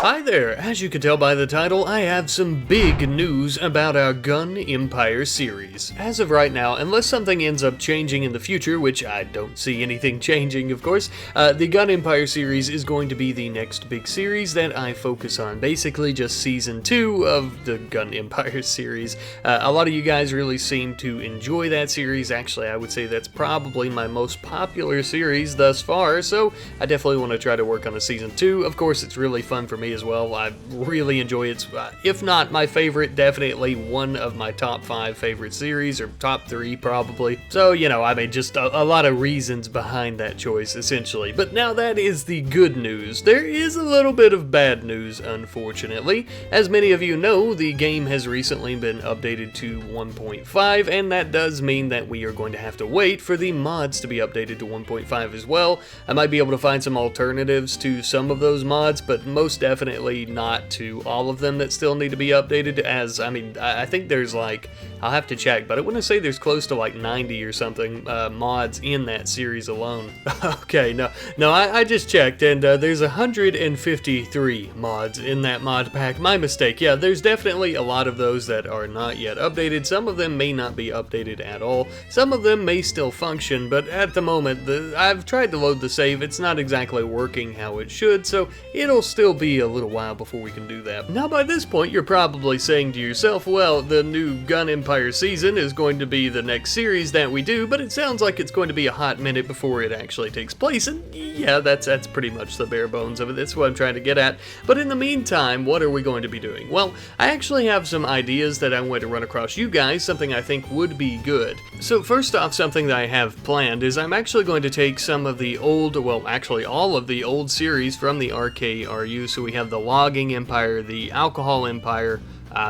Hi there! As you can tell by the title, I have some big news about our Gun Empire series. As of right now, unless something ends up changing in the future, which I don't see anything changing of course, the Gun Empire series is going to be the next big series that I focus on. Basically just season 2 of the Gun Empire series. A lot of you guys really seem to enjoy that series. Actually, I would say that's probably my most popular series thus far, so I definitely want to try to work on a season 2. Of course, it's really fun for me as well. I really enjoy it. If not my favorite, definitely one of my top 5 favorite series, or top 3 probably. So, you know, I mean, just a lot of reasons behind that choice, essentially. But now that is the good news. There is a little bit of bad news, unfortunately. As many of you know, the game has recently been updated to 1.5, and that does mean that we are going to have to wait for the mods to be updated to 1.5 as well. I might be able to find some alternatives to some of those mods, but most definitely not to all of them that still need to be updated, as, I mean, I think there's like, I'll have to check, but I want to say there's close to like 90 or something mods in that series alone. Okay, no, I just checked, and there's 153 mods in that mod pack. My mistake. Yeah, there's definitely a lot of those that are not yet updated. Some of them may not be updated at all. Some of them may still function, but at the moment, I've tried to load the save. It's not exactly working how it should, so it'll still be a little while before we can do that. Now, by this point, you're probably saying to yourself, well, the new Gun Empire season is going to be the next series that we do, but it sounds like it's going to be a hot minute before it actually takes place, and yeah, that's pretty much the bare bones of it. That's what I'm trying to get at. But in the meantime, what are we going to be doing? Well, I actually have some ideas that I want to run across you guys, something I think would be good. So first off, something that I have planned is I'm actually going to take some of the old, well, actually all of the old series from the RKRU. So we have the Logging Empire, the Alcohol Empire,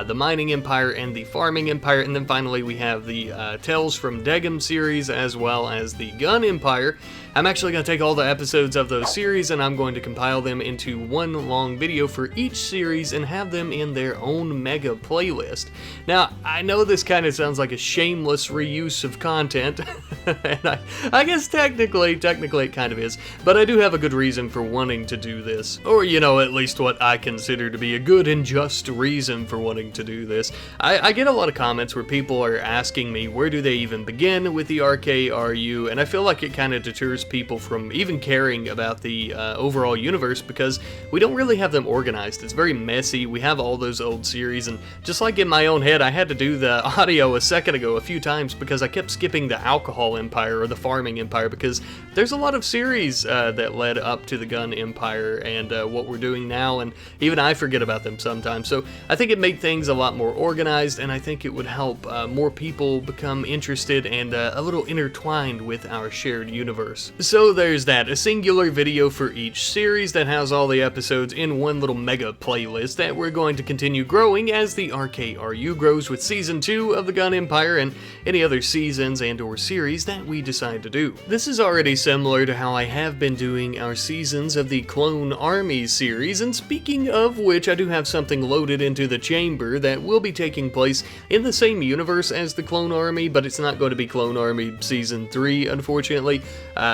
the Mining Empire, and the Farming Empire, and then finally we have the Tales from Degum series, as well as the Gun Empire. I'm actually going to take all the episodes of those series and I'm going to compile them into one long video for each series and have them in their own mega playlist. Now, I know this kind of sounds like a shameless reuse of content, and I guess technically it kind of is, but I do have a good reason for wanting to do this. Or, you know, at least what I consider to be a good and just reason for wanting to do this. I get a lot of comments where people are asking me where do they even begin with the RKRU, and I feel like it kind of deters people from even caring about the overall universe because we don't really have them organized. It's very messy. We have all those old series, and just like in my own head, I had to do the audio a second ago a few times because I kept skipping the Alcohol Empire or the Farming Empire, because there's a lot of series that led up to the Gun Empire and what we're doing now, and even I forget about them sometimes. So I think it made things a lot more organized, and I think it would help more people become interested and a little intertwined with our shared universe. So there's that, a singular video for each series that has all the episodes in one little mega playlist that we're going to continue growing as the RKRU grows with Season 2 of the Gun Empire and any other seasons and or series that we decide to do. This is already similar to how I have been doing our seasons of the Clone Army series, and speaking of which, I do have something loaded into the chamber that will be taking place in the same universe as the Clone Army, but it's not going to be Clone Army Season 3, unfortunately.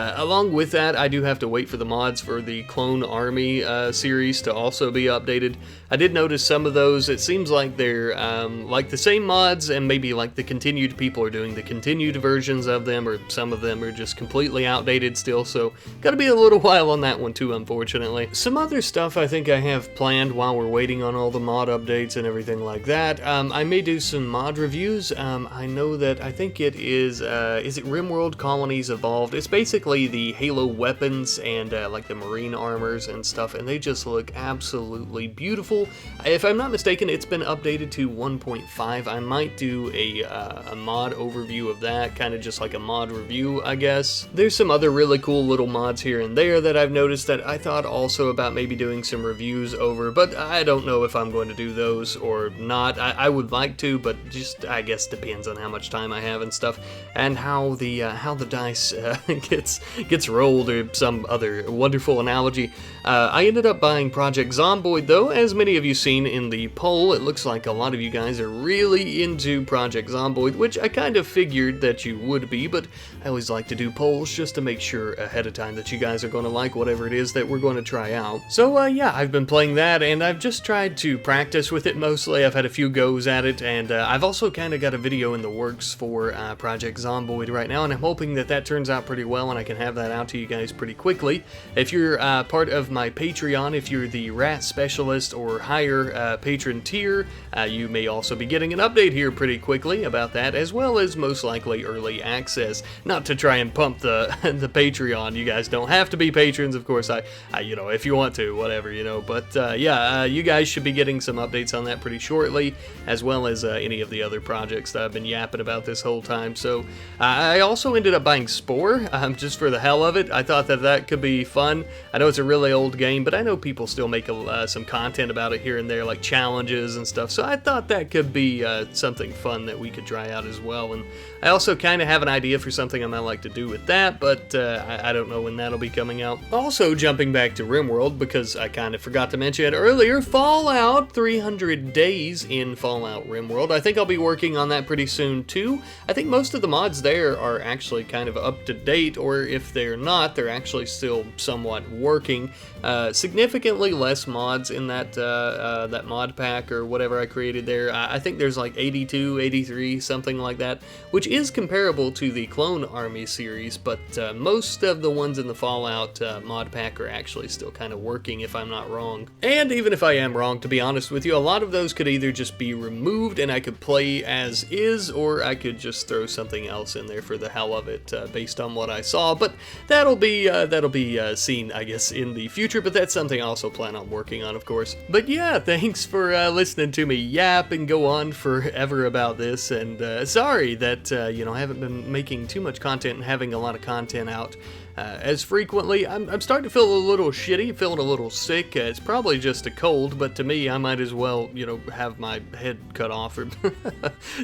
Along with that, I do have to wait for the mods for the Clone Army series to also be updated. I did notice some of those, it seems like they're like the same mods, and maybe like the continued people are doing the continued versions of them, or some of them are just completely outdated still, so gotta be a little while on that one too, unfortunately. Some other stuff I think I have planned while we're waiting on all the mod updates and everything like that. I may do some mod reviews. I know that, I think it is it Rimworld Colonies Evolved? It's basically the Halo weapons and like the marine armors and stuff, and they just look absolutely beautiful. If I'm not mistaken, it's been updated to 1.5. I might do a mod overview of that, kind of just like a mod review, I guess. There's some other really cool little mods here and there that I've noticed that I thought also about maybe doing some reviews over, but I don't know if I'm going to do those or or not. I would like to, but just, I guess, depends on how much time I have and stuff, and how the dice gets rolled, or some other wonderful analogy. I ended up buying Project Zomboid, though. As many of you seen in the poll, it looks like a lot of you guys are really into Project Zomboid, which I kind of figured that you would be, but I always like to do polls just to make sure ahead of time that you guys are going to like whatever it is that we're going to try out. So yeah, I've been playing that, and I've just tried to practice with it mostly. I've had a few goes at it, and I've also kind of got a video in the works for Project Zomboid right now, and I'm hoping that that turns out pretty well, and I can have that out to you guys pretty quickly. If you're part of my Patreon, if you're the rat specialist or higher patron tier, you may also be getting an update here pretty quickly about that, as well as most likely early access. Not to try and pump the the Patreon, you guys don't have to be patrons, of course. I you know, if you want to, whatever, you know. But yeah, you guys should be getting some updates on that pretty shortly, as well as any of the other projects that I've been yapping about this whole time. So I also ended up buying Spore, just for the hell of it. I thought that that could be fun. I know it's a really old game, but I know people still make some content about it here and there, like challenges and stuff. So I thought that could be something fun that we could try out as well. And I also kind of have an idea for something I might like to do with that, but I don't know when that'll be coming out. Also, jumping back to RimWorld, because I kind of forgot to mention it earlier, Fallout 300 days in Fallout RimWorld. I think I'll be working on that pretty soon too. I think most of the mods there are actually kind of up to date, or if they're not, they're actually still somewhat working. Significantly less mods in that that mod pack or whatever I created there. I think there's like 82, 83, something like that, which is comparable to the Clone Army series, but most of the ones in the Fallout mod pack are actually still kind of working, if I'm not wrong. And even if I am wrong, to be honest with you, a lot of those could either just be removed and I could play as is, or I could just throw something else in there for the hell of it, based on what I saw. But that'll be seen, I guess, in the future, but that's something I also plan on working on, of course. But yeah, thanks for listening to me yap and go on forever about this, and sorry that you know, I haven't been making too much content and having a lot of content out as frequently. I'm starting to feel a little shitty, feeling a little sick. It's probably just a cold, but to me, I might as well, you know, have my head cut off or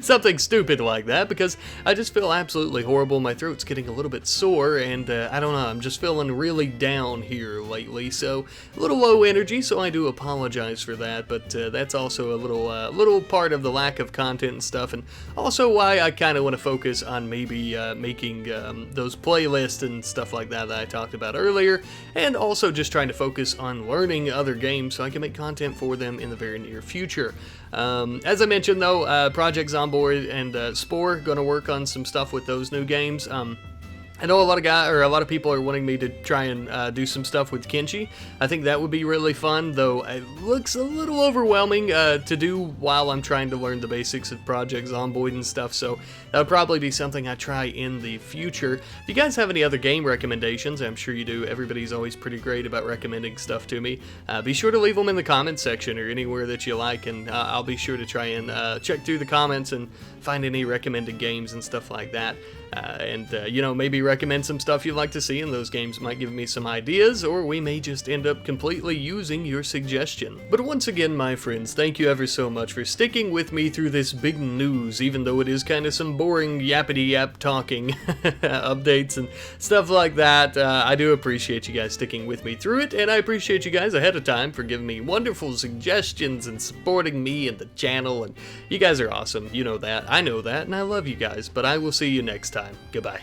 something stupid like that, because I just feel absolutely horrible. My throat's getting a little bit sore, and I don't know, I'm just feeling really down here lately, so a little low energy, so I do apologize for that, but that's also a little part of the lack of content and stuff, and also why I kind of want to focus on maybe making those playlists and stuff like that I talked about earlier, and also just trying to focus on learning other games so I can make content for them in the very near future. As I mentioned though, Project Zomboid and Spore, gonna work on some stuff with those new games. I know a lot of people are wanting me to try and do some stuff with Kenshi. I think that would be really fun, though it looks a little overwhelming to do while I'm trying to learn the basics of Project Zomboid and stuff, so that would probably be something I try in the future. If you guys have any other game recommendations, I'm sure you do. Everybody's always pretty great about recommending stuff to me. Be sure to leave them in the comments section or anywhere that you like, and I'll be sure to try and check through the comments and find any recommended games and stuff like that. You know, maybe recommend some stuff you'd like to see in those games. Might give me some ideas, or we may just end up completely using your suggestion. But once again, my friends, thank you ever so much for sticking with me through this big news, even though it is kind of some boring yappity-yap talking updates and stuff like that. I do appreciate you guys sticking with me through it, and I appreciate you guys ahead of time for giving me wonderful suggestions and supporting me and the channel, and you guys are awesome. You know that, I know that, and I love you guys, but I will see you next time. Goodbye.